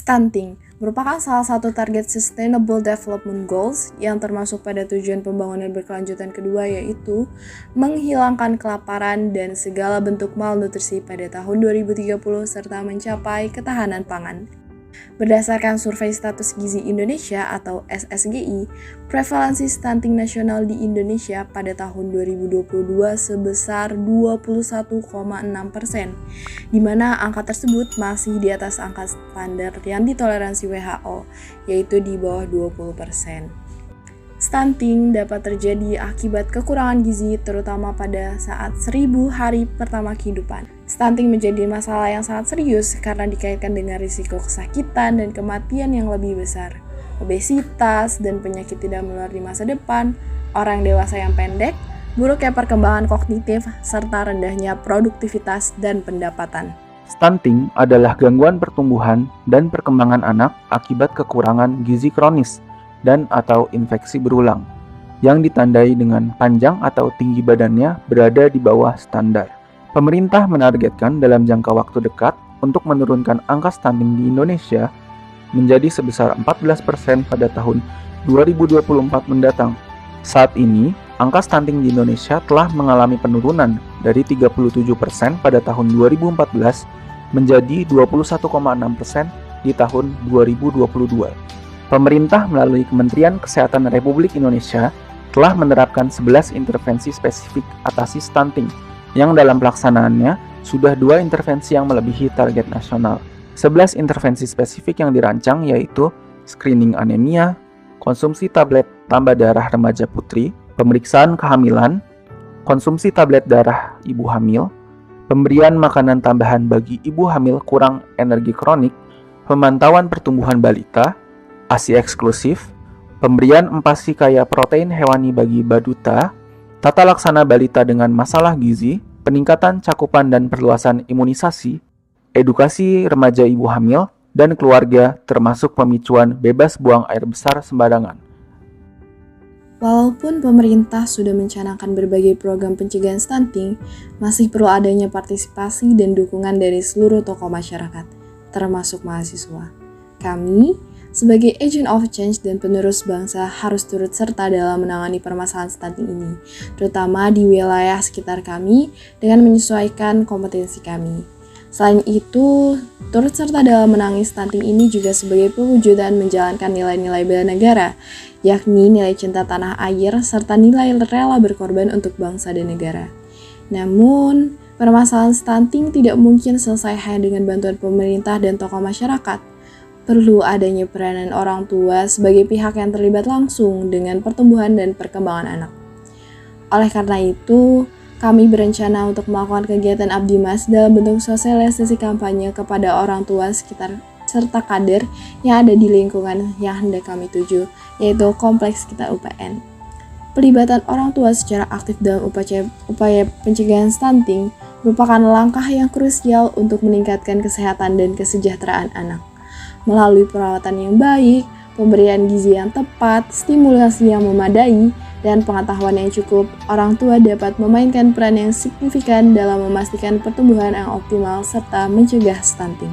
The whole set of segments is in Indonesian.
Stunting merupakan salah satu target Sustainable Development Goals yang termasuk pada tujuan pembangunan berkelanjutan kedua, yaitu menghilangkan kelaparan dan segala bentuk malnutrisi pada tahun 2030 serta mencapai ketahanan pangan. Berdasarkan Survei Status Gizi Indonesia atau SSGI, prevalensi stunting nasional di Indonesia pada tahun 2022 sebesar 21,6%, di mana angka tersebut masih di atas angka standar yang ditoleransi WHO, yaitu di bawah 20%. Stunting dapat terjadi akibat kekurangan gizi, terutama pada saat 1000 hari pertama kehidupan. Stunting menjadi masalah yang sangat serius karena dikaitkan dengan risiko kesakitan dan kematian yang lebih besar, obesitas dan penyakit tidak menular di masa depan, orang dewasa yang pendek, buruknya perkembangan kognitif, serta rendahnya produktivitas dan pendapatan. Stunting adalah gangguan pertumbuhan dan perkembangan anak akibat kekurangan gizi kronis dan atau infeksi berulang, yang ditandai dengan panjang atau tinggi badannya berada di bawah standar. Pemerintah menargetkan dalam jangka waktu dekat untuk menurunkan angka stunting di Indonesia menjadi sebesar 14% pada tahun 2024 mendatang. Saat ini, angka stunting di Indonesia telah mengalami penurunan dari 37% pada tahun 2014 menjadi 21,6% di tahun 2022. Pemerintah melalui Kementerian Kesehatan Republik Indonesia telah menerapkan 11 intervensi spesifik atasi stunting, yang dalam pelaksanaannya sudah 2 intervensi yang melebihi target nasional. 11 intervensi spesifik yang dirancang yaitu screening anemia, konsumsi tablet tambah darah remaja putri, pemeriksaan kehamilan, konsumsi tablet darah ibu hamil, pemberian makanan tambahan bagi ibu hamil kurang energi kronik, pemantauan pertumbuhan balita, ASI eksklusif, pemberian empasi kaya protein hewani bagi baduta, tata laksana balita dengan masalah gizi, peningkatan cakupan dan perluasan imunisasi, edukasi remaja ibu hamil, dan keluarga termasuk pemicuan bebas buang air besar sembarangan. Walaupun pemerintah sudah mencanangkan berbagai program pencegahan stunting, masih perlu adanya partisipasi dan dukungan dari seluruh tokoh masyarakat, termasuk mahasiswa. Kami, sebagai agent of change dan penerus bangsa, harus turut serta dalam menangani permasalahan stunting ini, terutama di wilayah sekitar kami dengan menyesuaikan kompetensi kami. Selain itu, turut serta dalam menangani stunting ini juga sebagai pewujudan menjalankan nilai-nilai bela negara, yakni nilai cinta tanah air serta nilai rela berkorban untuk bangsa dan negara. Namun, permasalahan stunting tidak mungkin selesai hanya dengan bantuan pemerintah dan tokoh masyarakat. Perlu adanya peranan orang tua sebagai pihak yang terlibat langsung dengan pertumbuhan dan perkembangan anak. Oleh karena itu, kami berencana untuk melakukan kegiatan Abdi Mas dalam bentuk sosialisasi kampanye kepada orang tua sekitar serta kader yang ada di lingkungan yang hendak kami tuju, yaitu Kompleks Kita UPN. Pelibatan orang tua secara aktif dalam upaya pencegahan stunting merupakan langkah yang krusial untuk meningkatkan kesehatan dan kesejahteraan anak. Melalui perawatan yang baik, pemberian gizi yang tepat, stimulasi yang memadai, dan pengetahuan yang cukup, orang tua dapat memainkan peran yang signifikan dalam memastikan pertumbuhan yang optimal serta mencegah stunting.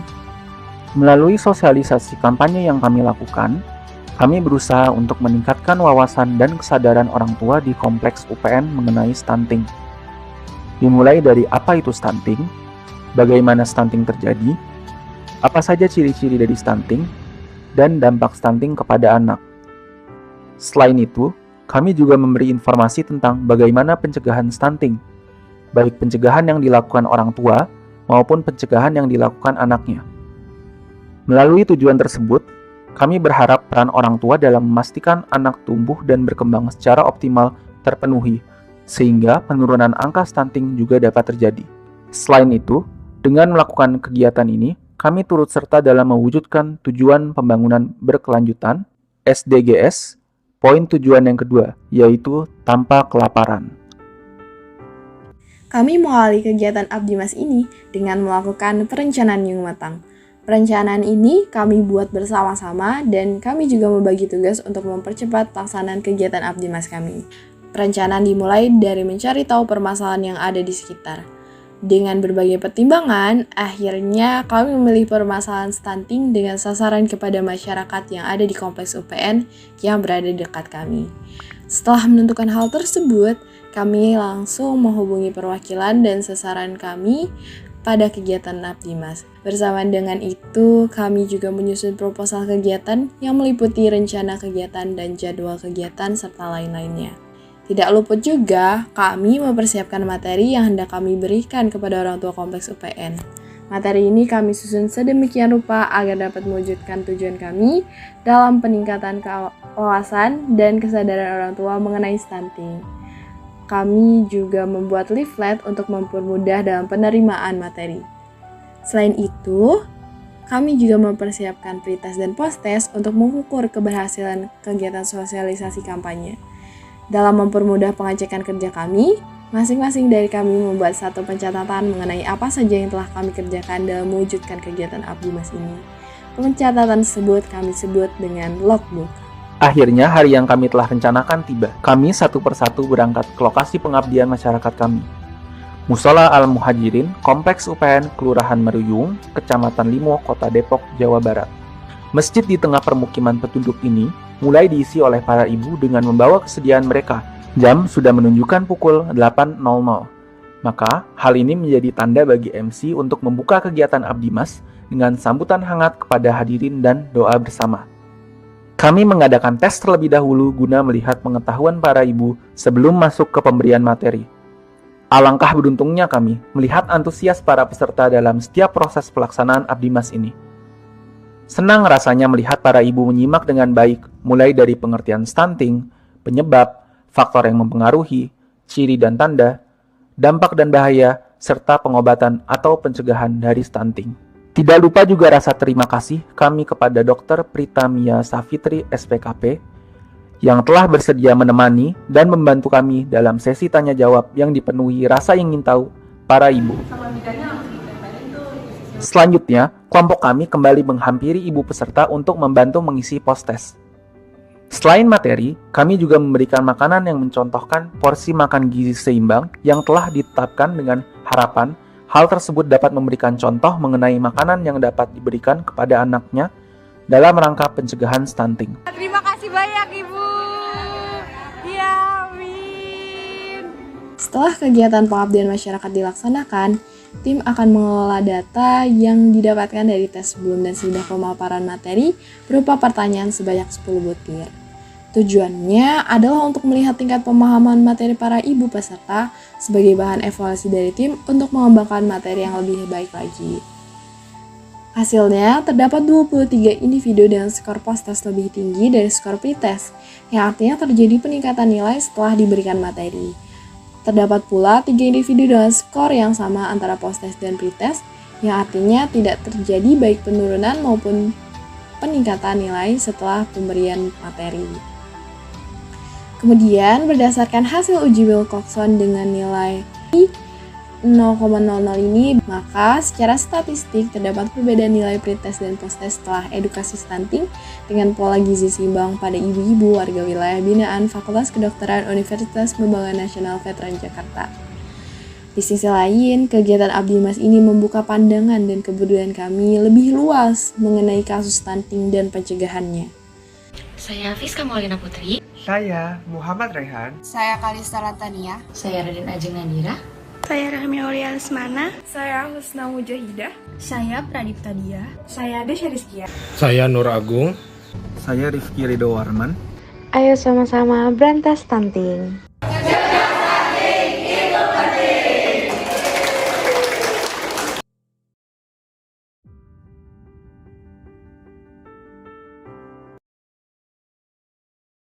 Melalui sosialisasi kampanye yang kami lakukan, kami berusaha untuk meningkatkan wawasan dan kesadaran orang tua di kompleks UPN mengenai stunting. Dimulai dari apa itu stunting, bagaimana stunting terjadi, apa saja ciri-ciri dari stunting, dan dampak stunting kepada anak. Selain itu, kami juga memberi informasi tentang bagaimana pencegahan stunting, baik pencegahan yang dilakukan orang tua maupun pencegahan yang dilakukan anaknya. Melalui tujuan tersebut, kami berharap peran orang tua dalam memastikan anak tumbuh dan berkembang secara optimal terpenuhi, sehingga penurunan angka stunting juga dapat terjadi. Selain itu, dengan melakukan kegiatan ini, kami turut serta dalam mewujudkan tujuan pembangunan berkelanjutan SDGs, poin tujuan yang kedua, yaitu tanpa kelaparan. Kami mengawali kegiatan Abdi Mas ini dengan melakukan perencanaan yang matang. Perencanaan ini kami buat bersama-sama dan kami juga membagi tugas untuk mempercepat pelaksanaan kegiatan Abdi Mas kami. Perencanaan dimulai dari mencari tahu permasalahan yang ada di sekitar. Dengan berbagai pertimbangan, akhirnya kami memilih permasalahan stunting dengan sasaran kepada masyarakat yang ada di kompleks UPN yang berada di dekat kami. Setelah menentukan hal tersebut, kami langsung menghubungi perwakilan dan sasaran kami pada kegiatan Abdimas. Bersamaan dengan itu, kami juga menyusun proposal kegiatan yang meliputi rencana kegiatan dan jadwal kegiatan serta lain-lainnya. Tidak luput juga, kami mempersiapkan materi yang hendak kami berikan kepada orang tua kompleks UPN. Materi ini kami susun sedemikian rupa agar dapat mewujudkan tujuan kami dalam peningkatan wawasan dan kesadaran orang tua mengenai stunting. Kami juga membuat leaflet untuk mempermudah dalam penerimaan materi. Selain itu, kami juga mempersiapkan pretest dan posttest untuk mengukur keberhasilan kegiatan sosialisasi kampanye. Dalam mempermudah pengecekan kerja kami, masing-masing dari kami membuat satu pencatatan mengenai apa saja yang telah kami kerjakan dalam mewujudkan kegiatan Abdimas ini. Pencatatan tersebut kami sebut dengan logbook. Akhirnya hari yang kami telah rencanakan tiba. Kami satu persatu berangkat ke lokasi pengabdian masyarakat kami. Musola Al-Muhajirin, Kompleks UPN, Kelurahan Meruyung, Kecamatan Limo, Kota Depok, Jawa Barat. Masjid di tengah permukiman penduduk ini mulai diisi oleh para ibu dengan membawa kesediaan mereka. Jam sudah menunjukkan pukul 8.00. Maka, hal ini menjadi tanda bagi MC untuk membuka kegiatan Abdimas dengan sambutan hangat kepada hadirin dan doa bersama. Kami mengadakan tes terlebih dahulu guna melihat pengetahuan para ibu sebelum masuk ke pemberian materi. Alangkah beruntungnya kami melihat antusias para peserta dalam setiap proses pelaksanaan Abdimas ini. Senang rasanya melihat para ibu menyimak dengan baik, mulai dari pengertian stunting, penyebab, faktor yang mempengaruhi, ciri dan tanda, dampak dan bahaya, serta pengobatan atau pencegahan dari stunting. Tidak lupa juga rasa terima kasih kami kepada Dr. Prita Mia Safitri, SPKP, yang telah bersedia menemani dan membantu kami dalam sesi tanya jawab yang dipenuhi rasa ingin tahu para ibu. Selanjutnya, kelompok kami kembali menghampiri ibu peserta untuk membantu mengisi post-test. Selain materi, kami juga memberikan makanan yang mencontohkan porsi makan gizi seimbang yang telah ditetapkan dengan harapan hal tersebut dapat memberikan contoh mengenai makanan yang dapat diberikan kepada anaknya dalam rangka pencegahan stunting. Terima kasih banyak Ibu. Ya, amin. Setelah kegiatan pengabdian masyarakat dilaksanakan, tim akan mengelola data yang didapatkan dari tes sebelum dan sudah pemaparan materi berupa pertanyaan sebanyak 10 butir. Tujuannya adalah untuk melihat tingkat pemahaman materi para ibu peserta sebagai bahan evaluasi dari tim untuk mengembangkan materi yang lebih baik lagi. Hasilnya, terdapat 23 individu dengan skor post-test lebih tinggi dari skor pretest, yang artinya terjadi peningkatan nilai setelah diberikan materi. Terdapat pula 3 individu dengan skor yang sama antara post-test dan pretest, yang artinya tidak terjadi baik penurunan maupun peningkatan nilai setelah pemberian materi. Kemudian, berdasarkan hasil uji Wilcoxon dengan nilai 0,00 ini, maka secara statistik terdapat perbedaan nilai pretest dan posttest setelah edukasi stunting dengan pola gizi seimbang pada ibu-ibu warga wilayah binaan Fakultas Kedokteran Universitas Pembangunan Nasional Veteran Jakarta. Di sisi lain, kegiatan Abdimas ini membuka pandangan dan kepedulian kami lebih luas mengenai kasus stunting dan pencegahannya. Saya Fiska Maulina Putri. Saya Muhammad Rehan. Saya Kalista Latania. Saya Raden Ajeng Nadira. Saya Rahmi Aulia Lesmana. Saya Husna Mujahidah. Saya Pradipta Dia. Saya Desya Rizkia. Saya Nur Agung. Saya Rifki Ridho Warman. Ayo sama-sama berantas stunting.